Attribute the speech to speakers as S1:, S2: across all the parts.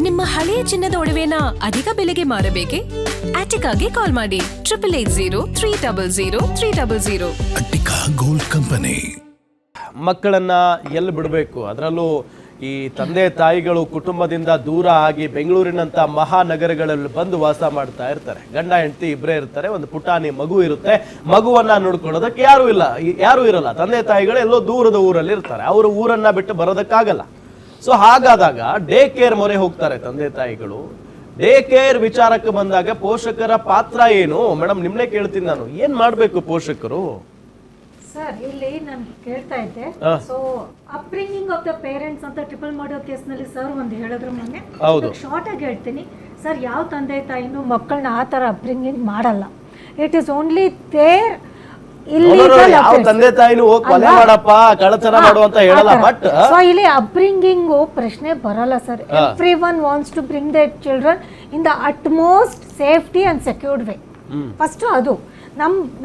S1: ನಿಮ್ಮ ಹಳೆಯ ಚಿನ್ನದ ಒಡವೆನ ಅಧಿಕ ಬೆಲೆಗೆ ಮಾರಬೇಕೆ? ಆಟಿಕಾಗೆ ಕಾಲ್ ಮಾಡಿ 8880
S2: ಅಟ್ಟಿಕಾ ಗೋಲ್ಡ್ ಕಂಪನಿ.
S3: ಮಕ್ಕಳನ್ನ ಎಲ್ಲಿ ಬಿಡಬೇಕು, ಅದರಲ್ಲೂ ಈ ತಂದೆ ತಾಯಿಗಳು ಕುಟುಂಬದಿಂದ ದೂರ ಆಗಿ ಬೆಂಗಳೂರಿನಂತ ಮಹಾನಗರಗಳಲ್ಲಿ ಬಂದು ವಾಸ ಮಾಡ್ತಾ ಇರ್ತಾರೆ. ಗಂಡ ಹೆಂಡತಿ ಇಬ್ಬರೇ ಇರ್ತಾರೆ, ಒಂದು ಪುಟಾಣಿ ಮಗು ಇರುತ್ತೆ. ಮಗುವನ್ನ ನೋಡ್ಕೊಳ್ಳೋದಕ್ಕೆ ಯಾರು ಇರಲ್ಲ. ತಂದೆ ತಾಯಿಗಳು ಎಲ್ಲೋ ದೂರದ ಊರಲ್ಲಿ ಇರ್ತಾರೆ, ಅವರು ಊರನ್ನ ಬಿಟ್ಟು ಬರೋದಕ್ಕಾಗಲ್ಲ. ಸೊ ಹಾಗಾದಾಗ ಡೇ ಕೇರ್ ಮೊರೆ ಹೋಗ್ತಾರೆ ತಂದೆ ತಾಯಿಗಳು. ಡೇ ಕೇರ್ ವಿಚಾರಕ್ಕೆ ಬಂದಾಗ ಪೋಷಕರ ಪಾತ್ರ ಏನು ಮೇಡಮ್? ನಿಮ್ನೆ ಕೇಳ್ತೀನಿ ನಾನು, ಏನ್ ಮಾಡ್ಬೇಕು ಪೋಷಕರು?
S4: ಸರ್ ಇಲ್ಲಿ ನಾನು ಕೇಳ್ತಾ ಇದ್ದೆ, so upbringing of the parents ಅಂತ ಟ್ರಿಪಲ್ ಮಾಡೋ ಕೇಸ್ನಲ್ಲಿ ಸರ್ ಒಂದು ಹೇಳಿದ್ರು ಮೊನ್ನೆ. ಶಾರ್ಟ್ ಆಗಿ ಹೇಳ್ತೀನಿ ಸರ್, ಯಾವ ತಂದೆ ತಾಯಿನೂ ಮಕ್ಕಳನ್ನ ಆ ಥರ ಅಪ್ಬ್ರಿಂಗಿಂಗ್ ಮಾಡಲ್ಲ. ಇಟ್ ಈಸ್ ಓನ್ಲಿ ದೇರ್
S3: ತಂದೆ ತಾಯಿನೂ ಕೊಲೆ ಮಾಡಪ್ಪ ಕಳ್ಳತನ ಮಾಡುವಂತ ಹೇಳಲ್ಲ. ಬಟ್
S4: ಸೊ ಇಲ್ಲಿ ಅಪ್ಬ್ರಿಂಗಿಂಗ್ ಪ್ರಶ್ನೆ ಬರಲ್ಲ sir. Everyone wants to bring their children in the utmost safety and secured way. First ಅದು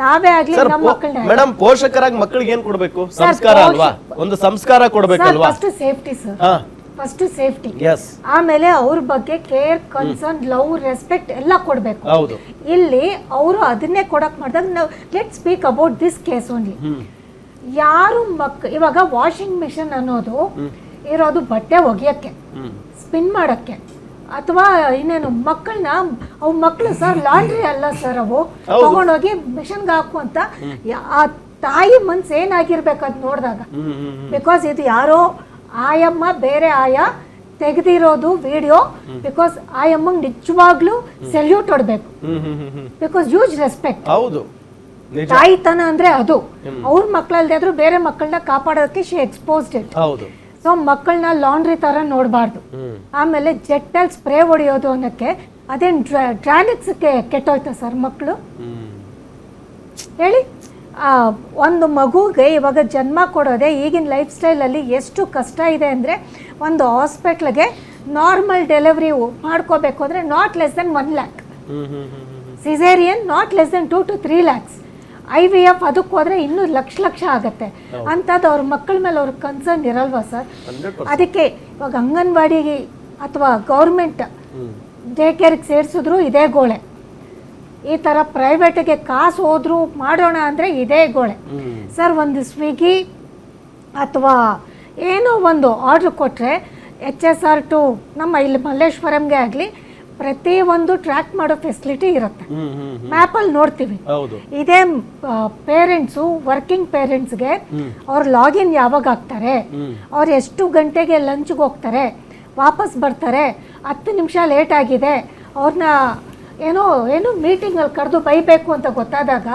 S4: ನಾವೇ ಆಗ್ಲಿ ನಮ್ಮ ಮಕ್ಕಳನ್ನ.
S3: ಮೇಡಮ್, ಪೋಷಕರಾಗಿ ಮಕ್ಕಳಿಗೆ ಏನ್ ಕೊಡ್ಬೇಕು? ಸಂಸ್ಕಾರ ಅಲ್ವಾ? ಒಂದು ಸಂಸ್ಕಾರ ಕೊಡ್ಬೇಕಲ್ವಾ?
S4: First safety sir, first safety.
S3: Yes.
S4: ಆಮೇಲೆ ಅವ್ರ ಬಗ್ಗೆ ಕೇರ್, ಕನ್ಸರ್ನ್, ಲವ್, ರೆಸ್ಪೆಕ್ಟ್ ಎಲ್ಲ ಕೊಡ್ಬೇಕು.
S3: ಹೌದು.
S4: ಇಲ್ಲಿ ಅವರು ಅದನ್ನೇ ಕೊಡಕ್ ಮಾಡಿದಾಗ ನಾವು let speak about this case only. ಯಾರು ಇವಾಗ ವಾಷಿಂಗ್ ಮಿಷಿನ್ ಅನ್ನೋದು ಇರೋದು ಬಟ್ಟೆ ಒಗೆಯಕ್ಕೆ, ಸ್ಪಿನ್ ಮಾಡಕ್ಕೆ, ಅಥವಾ ಇನ್ನೇನು ಮಕ್ಕಳನ್ನ ಅವು ಮಕ್ಕಳು ಸರ್ ಲಾಂಡ್ರಿ ಅಲ್ಲ ಸರ್, ಅವು ತಗೊಂಡೋಗಿ ಮಿಷನ್ಗೆ ಹಾಕು ಅಂತ ಆ ತಾಯಿ ಮನ್ಸು ಏನಾಗಿರ್ಬೇಕು ಅದ್ ನೋಡಿದಾಗ. ಬಿಕಾಸ್ ಇದು ಯಾರೋ ಆಯಮ್ಮ ಬೇರೆ ಆಯ ತೆಗೆದಿರೋದು ವಿಡಿಯೋ. ಬಿಕಾಸ್ ಆಯಮ್ಮಂಗ್ ನಿಜವಾಗ್ಲೂ ಸೆಲ್ಯೂಟ್ ಹೊಡ್ಬೇಕು. Because huge respect.
S3: ಹೌದು,
S4: ತಾಯಿತನ ಅಂದ್ರೆ ಅದು. ಅವ್ರ ಮಕ್ಕಳಲ್ದೇ ಆದ್ರೂ ಬೇರೆ ಮಕ್ಕಳನ್ನ ಕಾಪಾಡೋದಕ್ಕೆ ಶಿ ಎಕ್ಸ್ಪೋಸ್ಡ್ ಇಟ್.
S3: ಹೌದು.
S4: ಸೊ ಮಕ್ಕಳನ್ನ ಲಾಂಡ್ರಿ ತರ ನೋಡಬಾರ್ದು. ಆಮೇಲೆ ಜೆಟ್ಟಲ್ಲಿ ಸ್ಪ್ರೇ ಹೊಡೆಯೋದು ಅನ್ನಕ್ಕೆ ಅದೇನು ಡ್ರಾನಿಕ್ಸ್ ಕೆಟ್ಟೋಯ್ತಾ ಸರ್ ಮಕ್ಕಳು? ಹೇಳಿ. ಒಂದು ಮಗುಗೆ ಇವಾಗ ಜನ್ಮ ಕೊಡೋದೆ ಈಗಿನ ಲೈಫ್ ಸ್ಟೈಲಲ್ಲಿ ಎಷ್ಟು ಕಷ್ಟ ಇದೆ ಅಂದರೆ, ಒಂದು ಹಾಸ್ಪಿಟ್ಲಿಗೆ ನಾರ್ಮಲ್ ಡೆಲಿವರಿ ಮಾಡ್ಕೋಬೇಕು ಅಂದರೆ not less than 1 lakh, caesarean not less than 2 to 3 lakhs, IVF ಅದಕ್ಕೆ ಹೋದರೆ ಇನ್ನೂ ಲಕ್ಷ ಆಗತ್ತೆ. ಅಂಥದ್ದು ಅವ್ರ ಮಕ್ಕಳ ಮೇಲೆ ಅವ್ರ ಕನ್ಸರ್ನ್ ಇರಲ್ವಾ ಸರ್? ಅದಕ್ಕೆ ಇವಾಗ ಅಂಗನವಾಡಿಗೆ ಅಥವಾ ಗೌರ್ಮೆಂಟ್ ಡೇ ಕೇರ್ಗೆ ಸೇರಿಸಿದ್ರು ಇದೇ ಗೋಳೆ. ಈ ಥರ ಪ್ರೈವೇಟಿಗೆ ಕಾಸು ಹೋದ್ರು ಮಾಡೋಣ ಅಂದರೆ ಇದೇ ಗೋಳೆ ಸರ್. ಒಂದು ಸ್ವಿಗ್ಗಿ ಅಥವಾ ಏನೋ ಒಂದು ಆರ್ಡ್ರ್ ಕೊಟ್ಟರೆ HSR ಟು ನಮ್ಮ ಇಲ್ಲಿ ಮಲ್ಲೇಶ್ವರಂಗೆ ಆಗಲಿ ಪ್ರತಿಯೊಂದು ಟ್ರ್ಯಾಕ್ ಮಾಡೋ ಫೆಸಿಲಿಟಿ ಇರುತ್ತೆ. ಮ್ಯಾಪಲ್ಲಿ ನೋಡ್ತೀವಿ. ಇದೇ ಪೇರೆಂಟ್ಸು, ವರ್ಕಿಂಗ್ ಪೇರೆಂಟ್ಸ್ಗೆ ಅವ್ರು ಲಾಗಿನ್ ಯಾವಾಗ ಆಗ್ತಾರೆ, ಅವ್ರು ಎಷ್ಟು ಗಂಟೆಗೆ ಲಂಚ್ಗೆ ಹೋಗ್ತಾರೆ, ವಾಪಸ್ ಬರ್ತಾರೆ, 10 ನಿಮಿಷ ಲೇಟ್ ಆಗಿದೆ, ಅವ್ರನ್ನ ಏನೋ ಮೀಟಿಂಗಲ್ಲಿ ಕರೆದು ಬೈಬೇಕು ಅಂತ ಗೊತ್ತಾದಾಗ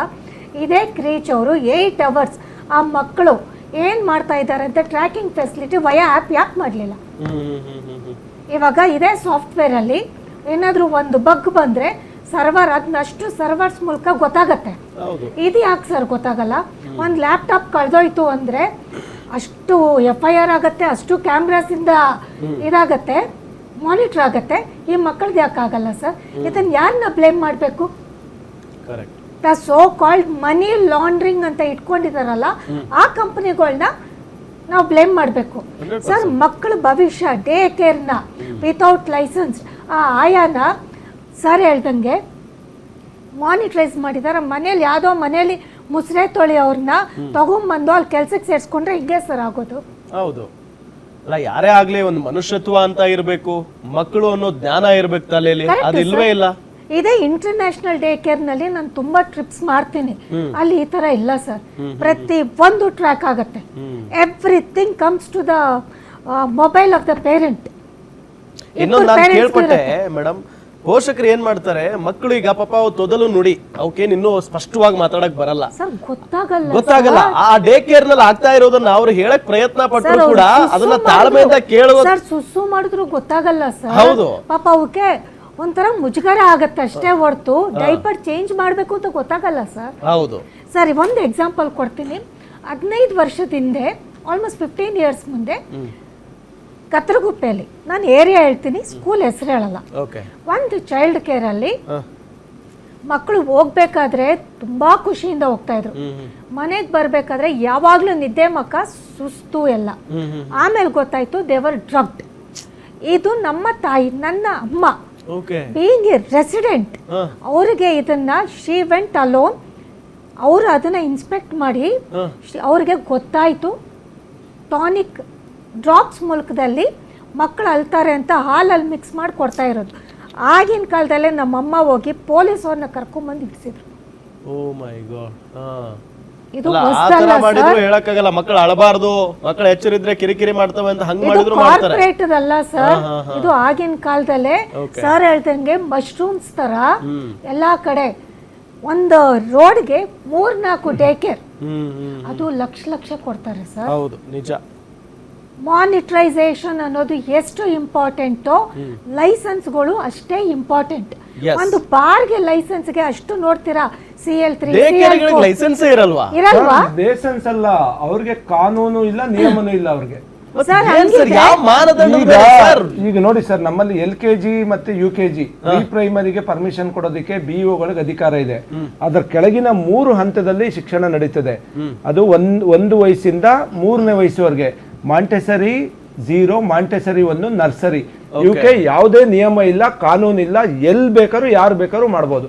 S4: ಇದೇ ಕ್ರೀಚ್ ಅವರು 8 hours ಆ ಮಕ್ಕಳು ಏನು ಮಾಡ್ತಾ ಇದ್ದಾರೆ ಅಂತ ಟ್ರ್ಯಾಕಿಂಗ್ ಫೆಸಿಲಿಟಿ ವಯಾ ಆ್ಯಪ್ ಯಾಕೆ ಮಾಡಲಿಲ್ಲ? ಇವಾಗ ಇದೇ ಸಾಫ್ಟ್ವೇರಲ್ಲಿ ಏನಾದರೂ ಒಂದು ಬಗ್ ಬಂದರೆ ಸರ್ವರ್ ಅದನ್ನಷ್ಟು ಸರ್ವರ್ಸ್ ಮೂಲಕ ಗೊತ್ತಾಗತ್ತೆ. ಇದು ಯಾಕೆ ಸರ್ ಗೊತ್ತಾಗಲ್ಲ? ಒಂದು ಲ್ಯಾಪ್ಟಾಪ್ ಕಳೆದೋಯ್ತು ಅಂದರೆ ಅಷ್ಟು FIR ಆಗುತ್ತೆ, ಅಷ್ಟು ಕ್ಯಾಮ್ರಾಸಿಂದ ಇದಾಗತ್ತೆ, ಮಾನಿಟರ್ ಆಗುತ್ತೆ. ಈ ಮಕ್ಕಳದ್ದು ಯಾಕೆ ಆಗಲ್ಲ ಸರ್? ಇದನ್ನು ಯಾರನ್ನ ಬ್ಲೇಮ್ ಮಾಡಬೇಕು? The so called money laundering ಅಂತ ಇಟ್ಕೊಂಡಿದಾರಲ್ಲ ಆ ಕಂಪನಿಗಳನ್ನ ನಾವು ಬ್ಲೇಮ್ ಮಾಡಬೇಕು ಸರ್. ಮಕ್ಕಳ ಭವಿಷ್ಯ ಡೇ ಕೇರ್ನ ವಿತೌಟ್ ಲೈಸೆನ್ಸ್ ಆ ಆಯಾನ ಸರ್ ಹೇಳ್ದಂಗೆ ಮಾನಿಟರೈಸ್ ಮಾಡಿದಾರೆ. ಮನೇಲಿ ಯಾವುದೋ ಮನೇಲಿ ಮುಸ್ರೆ ತೊಳಿ ಅವ್ರನ್ನ ತಗೊಂಬಂದು ಅಲ್ಲಿ ಕೆಲ್ಸಕ್ಕೆ ಸೇರಿಸ್ಕೊಂಡ್ರೆ ಹಿಂಗೆ ಸರ್ ಆಗೋದು.
S3: ಹೌದು. ಅಲ್ಲ, ಯಾರೇ ಆಗ್ಲಿ ಒಂದು ಮನುಷ್ಯತ್ವ ಅಂತ ಇರಬೇಕು, ಮಕ್ಕಳು ಅನ್ನೋ ಜ್ಞಾನ ಇರ್ಬೇಕು ತಲೆಯಲ್ಲಿ, ಅದು ಇಲ್ವೇ ಇಲ್ಲ.
S4: ಇದೇ ಇಂಟರ್ನ್ಯಾಷನಲ್ ಡೇ ಕೇರ್ ನಲ್ಲಿ ನಾನು ತುಂಬಾ ಟ್ರಿಪ್ಸ್ ಮಾಡ್ತೀನಿ, ಅಲ್ಲಿ ಈ ತರ ಇಲ್ಲ ಸರ್. ಪ್ರತಿ ಒಂದು ಟ್ರ್ಯಾಕ್ ಆಗುತ್ತೆ. Everything comes to the mobile of the parent.
S3: ಇನ್ನೊಂದು ನಾನು ಕೇಳ್ಪಟ್ಟೆ ಮೇಡಮ್, ಪೋಷಕರು ಏನ್ ಮಾಡ್ತಾರೆ, ಮಕ್ಕಳು ಈಗ ಪಾಪ ತೊದಲು ನುಡಿ ಅವಕ್ಕೇನು ಇನ್ನೂ ಸ್ಪಷ್ಟವಾಗಿ ಮಾತಾಡಕ್ ಬರಲ್ಲ, ಗೊತ್ತಾಗಲ್ಲ. ಆ ಡೇ ಕೇರ್ ನಲ್ಲಿ ಆಗ್ತಾ ಇರೋದನ್ನ ಅವ್ರು ಹೇಳಕ್ ಪ್ರಯತ್ನ ಪಟ್ಟರು ಕೂಡ ಅದನ್ನ ತಾಳ್ಮೆಯಿಂದ ಕೇಳುವ
S4: ಸರ್. ಸುಸ್ಸು ಮಾಡಿದ್ರು ಗೊತ್ತಾಗಲ್ಲ ಸರ್.
S3: ಹೌದು.
S4: ಪಾಪ ಅವಕ್ಕೆ ಒಂಥರ ಮುಜುಗರ ಆಗತ್ತೆ ಅಷ್ಟೇ ಹೊರತು ಡೈಪರ್ ಚೇಂಜ್ ಮಾಡ್ಬೇಕು ಅಂತ ಗೊತ್ತಾಗಲ್ಲ ಸರ್.
S3: ಹೌದು
S4: ಸರ್. ಒಂದು ಎಕ್ಸಾಂಪಲ್ ಕೊಡ್ತೀನಿ. 15 ವರ್ಷದ ಹಿಂದೆ, ಆಲ್ಮೋಸ್ಟ್ 15 years ಮುಂದೆ, ಕತ್ರಗುಪ್ಪೆಯಲ್ಲಿ, ನಾನು ಏರಿಯಾ ಹೇಳ್ತೀನಿ, ಸ್ಕೂಲ್ ಹೆಸರು ಹೇಳಲ್ಲ, ಒಂದು ಚೈಲ್ಡ್ ಕೇರ್ ಅಲ್ಲಿ ಮಕ್ಕಳು ಹೋಗ್ಬೇಕಾದ್ರೆ ತುಂಬಾ ಖುಷಿಯಿಂದ ಹೋಗ್ತಾ ಇದ್ರು. ಮನೆಗೆ ಬರ್ಬೇಕಾದ್ರೆ ಯಾವಾಗ್ಲೂ ನಿದ್ದೆ ಮಕ್ಕ, ಸುಸ್ತು ಎಲ್ಲ. ಆಮೇಲೆ ಗೊತ್ತಾಯ್ತು ದೇವರ್ ಡ್ರಗ್ಡ್. ಇದು ನಮ್ಮ ತಾಯಿ, ನನ್ನ ಅಮ್ಮ
S3: ಓಕೆ
S4: ಬೀಯಿಂಗ್ ಎ ರೆಸಿಡೆಂಟ್, ಅವ್ರಿಗೆ ಇದನ್ನ ಶಿ ವೆಂಟ್ ಅಲೋನ್. ಅವರು ಅದನ್ನ ಇನ್ಸ್ಪೆಕ್ಟ್ ಮಾಡಿ ಅವ್ರಿಗೆ ಗೊತ್ತಾಯ್ತು ಟಾನಿಕ್ ಡ್ರಾಪ್ಸ್ ಮೂಲಕದಲ್ಲಿ ಮಕ್ಕಳು ಅಳ್ತಾರೆ ಅಂತ ಹಾಲಲ್ಲಿ ಮಿಕ್ಸ್ ಮಾಡಿ ಕೊಡ್ತಾ ಇರೋದು. ಆಗಿನ ಕಾಲದಲ್ಲೇ ನಮ್ಮಮ್ಮ ಹೋಗಿ ಪೊಲೀಸವ್ರನ್ನ ಕರ್ಕೊಂಡ್ಬಂದು ಇಡಿಸಿದ್ರು.
S3: ಓ ಮೈ ಗಾಡ್.
S4: ಇದು
S3: ಮಾಡಿದ್ರು ಹೇಳಕ್ಕಾಗಲ್ಲ, ಮಕ್ಕಳು ಅಳಬಾರ್ದು, ಮಕ್ಕಳು ಎಚ್ಚರಿದ್ರೆ ಕಿರಿಕಿರಿ ಮಾಡ್ತವೆ ಅಂತ ಹಂಗ್ ಮಾಡಿದ್ರು ಮಾಡ್ತಾರೆ.
S4: ಕಾರ್ಪೊರೇಟ್ ಅಲ್ಲ ಸರ್, ಇದು ಆಗಿನ ಕಾಲದಲ್ಲೇ ಸರ್ ಹೇಳ್ದಂಗೆ ಮಶ್ರೂಮ್ಸ್ ತರ ಎಲ್ಲಾ ಕಡೆ ಒಂದು ರೋಡ್ಗೆ 3-4 ಡೇ ಕೇರ್, ಅದು ಲಕ್ಷ ಕೊಡ್ತಾರೆ ಸರ್.
S3: ಹೌದು ನಿಜ.
S4: ಮಾನಿಟರೈಸೇಷನ್ ಅನ್ನೋದು ಎಷ್ಟು ಇಂಪಾರ್ಟೆಂಟೋ ಲೈಸೆನ್ಸ್ಗಳು ಅಷ್ಟೇ ಇಂಪಾರ್ಟೆಂಟ್. ಒಂದು ಬಾರ್ಗೆ ಲೈಸೆನ್ಸ್ಗೆ ಅಷ್ಟು ನೋಡ್ತೀರಾ, CL3
S3: ಲೈಸೆನ್ಸ್ ಇರಲ್ವಾ?
S4: ಇರಲ್ವಾ?
S5: ಲೈಸೆನ್ಸ್ ಅಲ್ಲ, ಅವ್ರಿಗೆ ಕಾನೂನು ಇಲ್ಲ, ನಿಯಮನೂ ಇಲ್ಲ ಅವ್ರಿಗೆ. ಈಗ ನೋಡಿ ಸರ್, ನಮ್ಮಲ್ಲಿ LKG ಮತ್ತೆ UKG ಪ್ರೀ ಪ್ರೈಮರಿಗೆ ಪರ್ಮಿಷನ್ ಕೊಡೋದಕ್ಕೆ BEOಗಳಿಗೆ ಅಧಿಕಾರ ಇದೆ. ಅದರ ಕೆಳಗಿನ 3 ಹಂತದಲ್ಲಿ ಶಿಕ್ಷಣ ನಡೀತದೆ. ಅದು 1 ವಯಸ್ಸಿಂದ 3ನೇ ವಯಸ್ಸುವರೆಗೆ ಮಾಂಟೆಸರಿ 0, ಮಾಂಟೆಸರಿ 1, ನರ್ಸರಿ. ಇವಕ್ಕೆ ಯಾವುದೇ ನಿಯಮ ಇಲ್ಲ, ಕಾನೂನು ಇಲ್ಲ, ಎಲ್ಲಿ ಬೇಕಾದ್ರೂ ಯಾರು ಬೇಕಾದ್ರೂ ಮಾಡ್ಬೋದು.